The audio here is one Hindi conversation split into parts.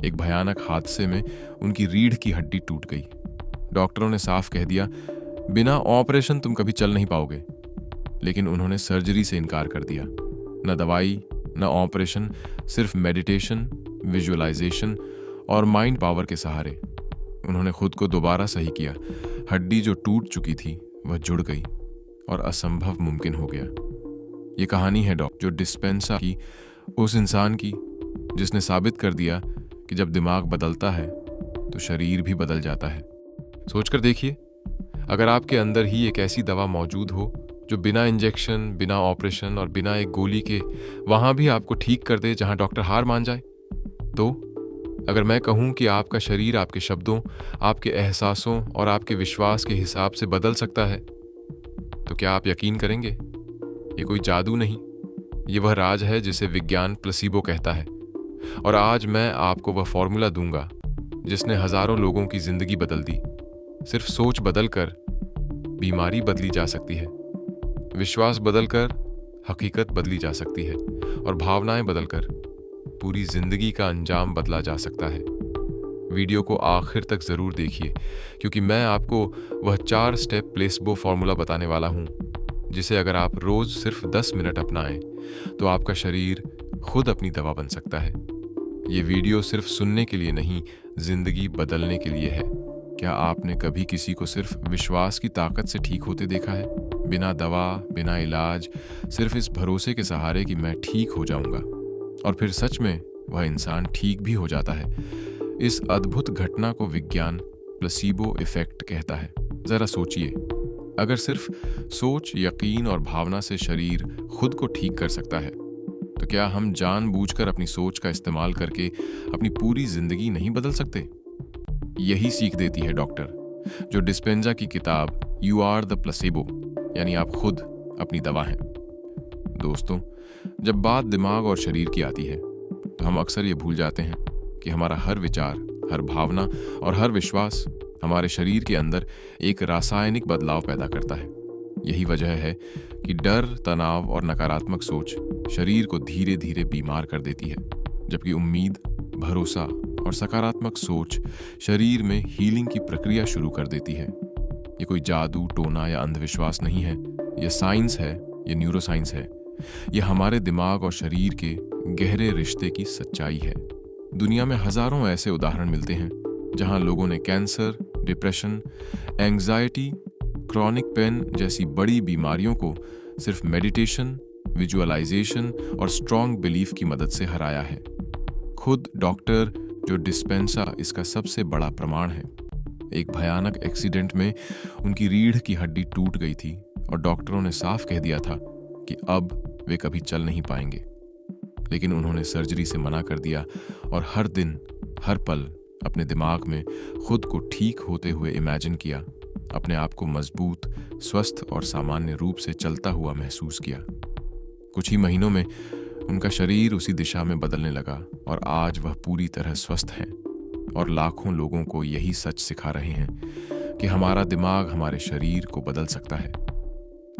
एक भयानक हादसे में उनकी रीढ़ की हड्डी टूट गई। डॉक्टरों ने साफ कह दिया, बिना ऑपरेशन तुम कभी चल नहीं पाओगे। लेकिन उन्होंने सर्जरी से इनकार कर दिया। न दवाई, न ऑपरेशन, सिर्फ मेडिटेशन, विजुअलाइजेशन और माइंड पावर के सहारे उन्होंने खुद को दोबारा सही किया। हड्डी जो टूट चुकी थी वह जुड़ गई और असंभव मुमकिन हो गया। ये कहानी है जो डिस्पेंसा की, उस इंसान की जिसने साबित कर दिया कि जब दिमाग बदलता है तो शरीर भी बदल जाता है। सोचकर देखिए, अगर आपके अंदर ही एक ऐसी दवा मौजूद हो जो बिना इंजेक्शन, बिना ऑपरेशन और बिना एक गोली के वहां भी आपको ठीक कर दे जहां डॉक्टर हार मान जाए, तो अगर मैं कहूं कि आपका शरीर आपके शब्दों, आपके एहसासों और आपके विश्वास के हिसाब से बदल सकता है, तो क्या आप यकीन करेंगे? ये कोई जादू नहीं, ये वह राज है जिसे विज्ञान प्लेसिबो कहता है। और आज मैं आपको वह फॉर्मूला दूंगा जिसने हजारों लोगों की जिंदगी बदल दी। सिर्फ सोच बदलकर बीमारी बदली जा सकती है, विश्वास बदलकर हकीकत बदली जा सकती है और भावनाएं बदलकर पूरी जिंदगी का अंजाम बदला जा सकता है। वीडियो को आखिर तक जरूर देखिए, क्योंकि मैं आपको वह 4 स्टेप प्लेसिबो फॉर्मूला बताने वाला हूं जिसे अगर आप रोज सिर्फ 10 मिनट अपनाएं तो आपका शरीर खुद अपनी दवा बन सकता है। ये वीडियो सिर्फ सुनने के लिए नहीं, जिंदगी बदलने के लिए है। क्या आपने कभी किसी को सिर्फ विश्वास की ताकत से ठीक होते देखा है? बिना दवा, बिना इलाज, सिर्फ इस भरोसे के सहारे कि मैं ठीक हो जाऊंगा, और फिर सच में वह इंसान ठीक भी हो जाता है। इस अद्भुत घटना को विज्ञान प्लेसिबो इफेक्ट कहता है। जरा सोचिए, अगर सिर्फ सोच, यकीन और भावना से शरीर खुद को ठीक कर सकता है, तो क्या हम जानबूझकर अपनी सोच का इस्तेमाल करके अपनी पूरी जिंदगी नहीं बदल सकते? यही सीख देती है डॉक्टर जो डिस्पेंजा की किताब यू आर द प्लेसिबो, यानी आप खुद अपनी दवा हैं। दोस्तों, जब बात दिमाग और शरीर की आती है तो हम अक्सर ये भूल जाते हैं कि हमारा हर विचार, हर भावना और हर विश्वास हमारे शरीर के अंदर एक रासायनिक बदलाव पैदा करता है। यही वजह है कि डर, तनाव और नकारात्मक सोच शरीर को धीरे धीरे बीमार कर देती है, जबकि उम्मीद, भरोसा और सकारात्मक सोच शरीर में हीलिंग की प्रक्रिया शुरू कर देती है। ये कोई जादू टोना या अंधविश्वास नहीं है, ये साइंस है, ये न्यूरोसाइंस है। ये हमारे दिमाग और शरीर के गहरे रिश्ते की सच्चाई है। दुनिया में हजारों ऐसे उदाहरण मिलते हैं जहां लोगों ने cancer, depression, anxiety, chronic pain जैसी बड़ी बीमारियों को सिर्फ मेडिटेशन, विजुअलाइजेशन और स्ट्रॉन्ग बिलीफ की मदद से हराया है। खुद डॉक्टर जो डिस्पेंसा इसका सबसे बड़ा प्रमाण है। एक भयानक एक्सीडेंट में उनकी रीढ़ की हड्डी टूट गई थी और डॉक्टरों ने साफ कह दिया था कि अब वे कभी चल नहीं पाएंगे। लेकिन उन्होंने सर्जरी से मना कर दिया और हर दिन, हर पल अपने दिमाग में खुद को ठीक होते हुए इमेजिन किया, अपने आप को मजबूत, स्वस्थ और सामान्य रूप से चलता हुआ महसूस किया। कुछ ही महीनों में उनका शरीर उसी दिशा में बदलने लगा और आज वह पूरी तरह स्वस्थ हैं और लाखों लोगों को यही सच सिखा रहे हैं कि हमारा दिमाग हमारे शरीर को बदल सकता है।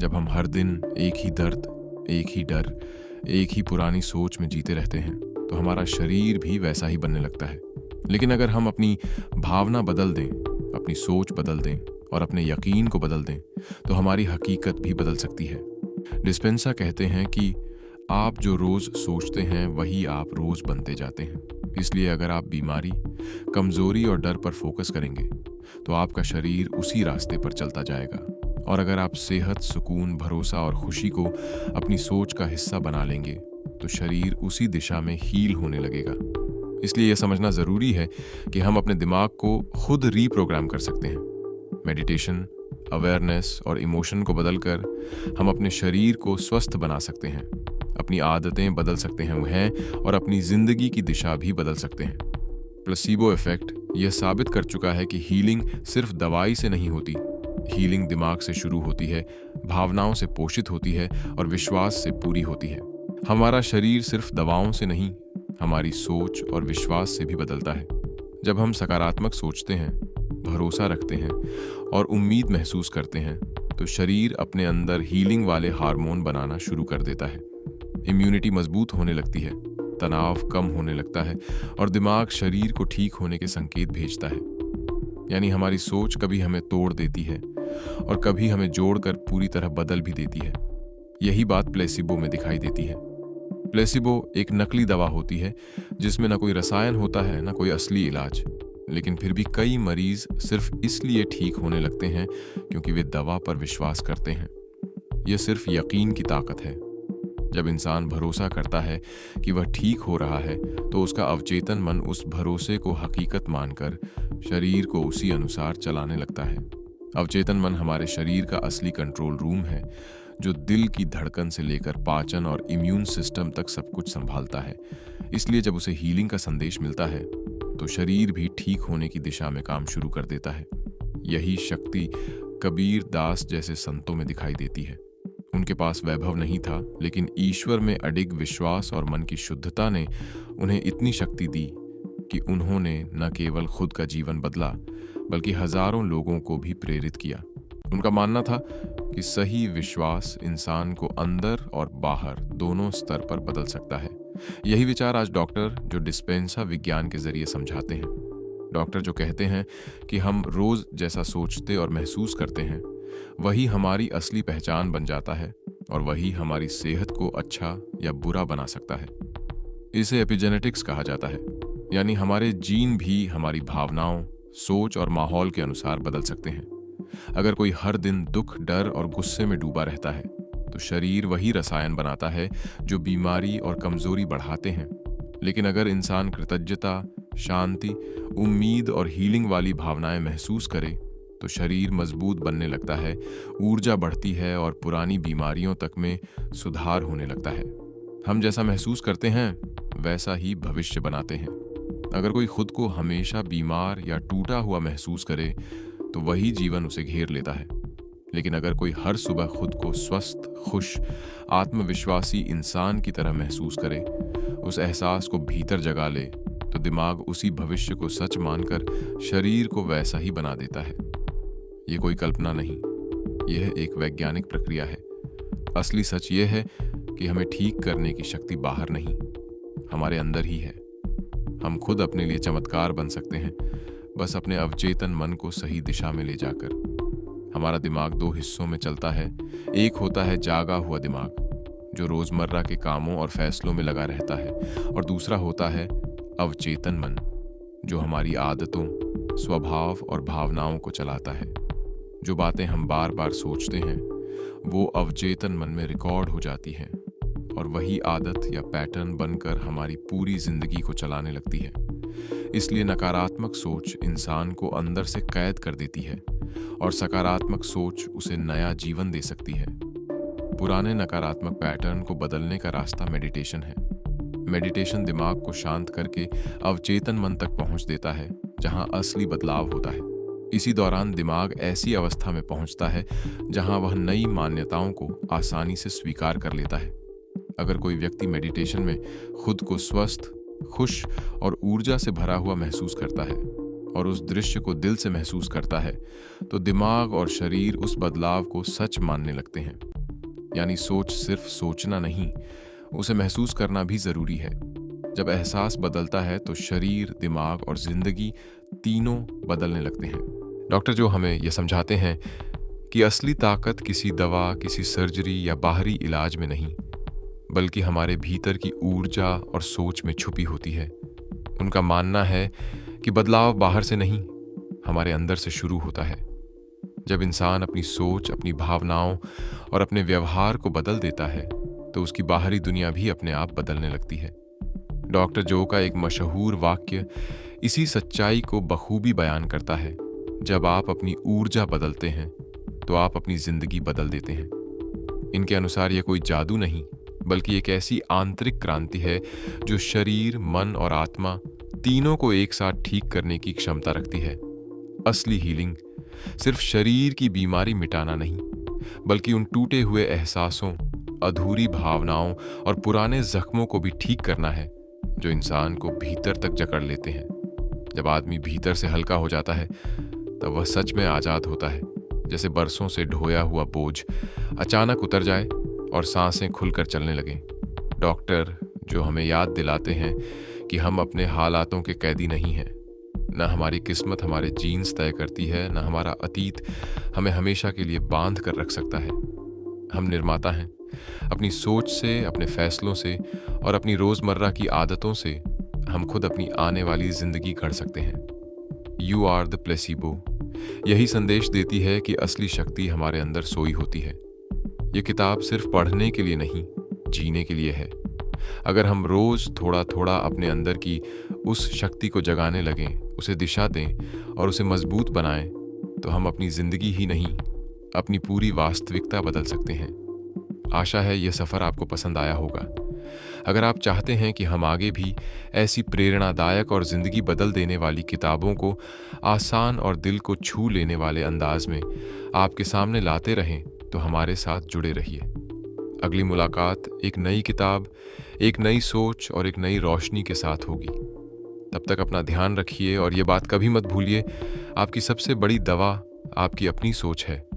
जब हम हर दिन एक ही दर्द, एक ही डर, एक ही पुरानी सोच में जीते रहते हैं तो हमारा शरीर भी वैसा ही बनने लगता है। लेकिन अगर हम अपनी भावना बदल दें, अपनी सोच बदल दें और अपने यकीन को बदल दें तो हमारी हकीकत भी बदल सकती है। डिस्पेंसा कहते हैं कि आप जो रोज सोचते हैं वही आप रोज बनते जाते हैं। इसलिए अगर आप बीमारी, कमजोरी और डर पर फोकस करेंगे तो आपका शरीर उसी रास्ते पर चलता जाएगा, और अगर आप सेहत, सुकून, भरोसा और खुशी को अपनी सोच का हिस्सा बना लेंगे तो शरीर उसी दिशा में हील होने लगेगा। इसलिए यह समझना जरूरी है कि हम अपने दिमाग को खुद रीप्रोग्राम कर सकते हैं। मेडिटेशन, अवेयरनेस और इमोशन को बदलकर हम अपने शरीर को स्वस्थ बना सकते हैं, अपनी आदतें बदल सकते हैं और अपनी जिंदगी की दिशा भी बदल सकते हैं। प्लेसिबो इफेक्ट यह साबित कर चुका है कि हीलिंग सिर्फ दवाई से नहीं होती। हीलिंग दिमाग से शुरू होती है, भावनाओं से पोषित होती है और विश्वास से पूरी होती है। हमारा शरीर सिर्फ दवाओं से नहीं, हमारी सोच और विश्वास से भी बदलता है। जब हम सकारात्मक सोचते हैं, भरोसा रखते हैं और उम्मीद महसूस करते हैं तो शरीर अपने अंदर हीलिंग वाले हार्मोन बनाना शुरू कर देता है। इम्यूनिटी मजबूत होने लगती है, तनाव कम होने लगता है और दिमाग शरीर को ठीक होने के संकेत भेजता है। यानी हमारी सोच कभी हमें तोड़ देती है और कभी हमें जोड़कर पूरी तरह बदल भी देती है। यही बात प्लेसिबो में दिखाई देती है। प्लेसिबो एक नकली दवा होती है जिसमें ना कोई रसायन होता है ना कोई असली इलाज, लेकिन फिर भी कई मरीज सिर्फ इसलिए ठीक होने लगते हैं क्योंकि वे दवा पर विश्वास करते हैं। यह सिर्फ यकीन की ताकत है। जब इंसान भरोसा करता है कि वह ठीक हो रहा है तो उसका अवचेतन मन उस भरोसे को हकीकत मानकर शरीर को उसी अनुसार चलाने लगता है। अवचेतन मन हमारे शरीर का असली कंट्रोल रूम है जो दिल की धड़कन से लेकर पाचन और इम्यून सिस्टम तक सब कुछ संभालता है। इसलिए जब उसे हीलिंग का संदेश मिलता है तो शरीर भी ठीक होने की दिशा में काम शुरू कर देता है। यही शक्ति कबीर दास जैसे संतों में दिखाई देती है। उनके पास वैभव नहीं था, लेकिन ईश्वर में अडिग विश्वास और मन की शुद्धता ने उन्हें इतनी शक्ति दी कि उन्होंने न केवल खुद का जीवन बदला बल्कि हजारों लोगों को भी प्रेरित किया। उनका मानना था कि सही विश्वास इंसान को अंदर और बाहर दोनों स्तर पर बदल सकता है। यही विचार आज डॉक्टर जो डिस्पेंसा विज्ञान के जरिए समझाते हैं। डॉक्टर जो कहते हैं कि हम रोज जैसा सोचते और महसूस करते हैं वही हमारी असली पहचान बन जाता है और वही हमारी सेहत को अच्छा या बुरा बना सकता है। इसे एपिजेनेटिक्स कहा जाता है, यानी हमारे जीन भी हमारी भावनाओं, सोच और माहौल के अनुसार बदल सकते हैं। अगर कोई हर दिन दुख, डर और गुस्से में डूबा रहता है तो शरीर वही रसायन बनाता है जो बीमारी और कमजोरी बढ़ाते हैं। लेकिन अगर इंसान कृतज्ञता, शांति, उम्मीद और हीलिंग वाली भावनाएं महसूस करे तो शरीर मजबूत बनने लगता है, ऊर्जा बढ़ती है और पुरानी बीमारियों तक में सुधार होने लगता है। हम जैसा महसूस करते हैं वैसा ही भविष्य बनाते हैं। अगर कोई खुद को हमेशा बीमार या टूटा हुआ महसूस करे तो वही जीवन उसे घेर लेता है। लेकिन अगर कोई हर सुबह खुद को स्वस्थ, खुश, आत्मविश्वासी इंसान की तरह महसूस करे, उस एहसास को भीतर जगा ले, तो दिमाग उसी भविष्य को सच मानकर शरीर को वैसा ही बना देता है। ये कोई कल्पना नहीं, यह एक वैज्ञानिक प्रक्रिया है। असली सच यह है कि हमें ठीक करने की शक्ति बाहर नहीं, हमारे अंदर ही है। हम खुद अपने लिए चमत्कार बन सकते हैं, बस अपने अवचेतन मन को सही दिशा में ले जाकर। हमारा दिमाग दो हिस्सों में चलता है। एक होता है जागा हुआ दिमाग जो रोजमर्रा के कामों और फैसलों में लगा रहता है, और दूसरा होता है अवचेतन मन जो हमारी आदतों, स्वभाव और भावनाओं को चलाता है। जो बातें हम बार बार सोचते हैं वो अवचेतन मन में रिकॉर्ड हो जाती हैं और वही आदत या पैटर्न बनकर हमारी पूरी जिंदगी को चलाने लगती है। इसलिए नकारात्मक सोच इंसान को अंदर से कैद कर देती है और सकारात्मक सोच उसे नया जीवन दे सकती है। पुराने नकारात्मक पैटर्न को बदलने का रास्ता मेडिटेशन है। मेडिटेशन दिमाग को शांत करके अवचेतन मन तक पहुंच देता है जहां असली बदलाव होता है। इसी दौरान दिमाग ऐसी अवस्था में पहुंचता है जहां वह नई मान्यताओं को आसानी से स्वीकार कर लेता है। अगर कोई व्यक्ति मेडिटेशन में खुद को स्वस्थ, खुश और ऊर्जा से भरा हुआ महसूस करता है और उस दृश्य को दिल से महसूस करता है तो दिमाग और शरीर उस बदलाव को सच मानने लगते हैं। यानी सोच सिर्फ सोचना नहीं, उसे महसूस करना भी जरूरी है। जब एहसास बदलता है तो शरीर, दिमाग और जिंदगी तीनों बदलने लगते हैं। डॉक्टर जो हमें यह समझाते हैं कि असली ताकत किसी दवा, किसी सर्जरी या बाहरी इलाज में नहीं, बल्कि हमारे भीतर की ऊर्जा और सोच में छुपी होती है। उनका मानना है कि बदलाव बाहर से नहीं, हमारे अंदर से शुरू होता है। जब इंसान अपनी सोच, अपनी भावनाओं और अपने व्यवहार को बदल देता है तो उसकी बाहरी दुनिया भी अपने आप बदलने लगती है। डॉक्टर जो का एक मशहूर वाक्य इसी सच्चाई को बखूबी बयान करता है। जब आप अपनी ऊर्जा बदलते हैं तो आप अपनी जिंदगी बदल देते हैं। इनके अनुसार यह कोई जादू नहीं, बल्कि एक ऐसी आंतरिक क्रांति है जो शरीर, मन और आत्मा तीनों को एक साथ ठीक करने की क्षमता रखती है। असली हीलिंग सिर्फ शरीर की बीमारी मिटाना नहीं, बल्कि उन टूटे हुए एहसासों, अधूरी भावनाओं और पुराने जख्मों को भी ठीक करना है जो इंसान को भीतर तक जकड़ लेते हैं। जब आदमी भीतर से हल्का हो जाता है तब वह सच में आजाद होता है, जैसे बरसों से ढोया हुआ बोझ अचानक उतर जाए और सांसें खुलकर चलने लगे। डॉक्टर जो हमें याद दिलाते हैं कि हम अपने हालातों के कैदी नहीं हैं। न हमारी किस्मत हमारे जीन्स तय करती है, न हमारा अतीत हमें हमेशा के लिए बांध कर रख सकता है। हम निर्माता हैं। अपनी सोच से, अपने फैसलों से और अपनी रोज़मर्रा की आदतों से हम खुद अपनी आने वाली ज़िंदगी गढ़ सकते हैं। यू आर द प्लेसिबो यही संदेश देती है कि असली शक्ति हमारे अंदर सोई होती है। ये किताब सिर्फ पढ़ने के लिए नहीं, जीने के लिए है। अगर हम रोज़ थोड़ा थोड़ा अपने अंदर की उस शक्ति को जगाने लगें, उसे दिशा दें और उसे मजबूत बनाएं, तो हम अपनी ज़िंदगी ही नहीं, अपनी पूरी वास्तविकता बदल सकते हैं। आशा है यह सफ़र आपको पसंद आया होगा। अगर आप चाहते हैं कि हम आगे भी ऐसी प्रेरणादायक और ज़िंदगी बदल देने वाली किताबों को आसान और दिल को छू लेने वाले अंदाज में आपके सामने लाते रहें, तो हमारे साथ जुड़े रहिए। अगली मुलाकात एक नई किताब, एक नई सोच और एक नई रोशनी के साथ होगी। तब तक अपना ध्यान रखिए और ये बात कभी मत भूलिए, आपकी सबसे बड़ी दवा आपकी अपनी सोच है।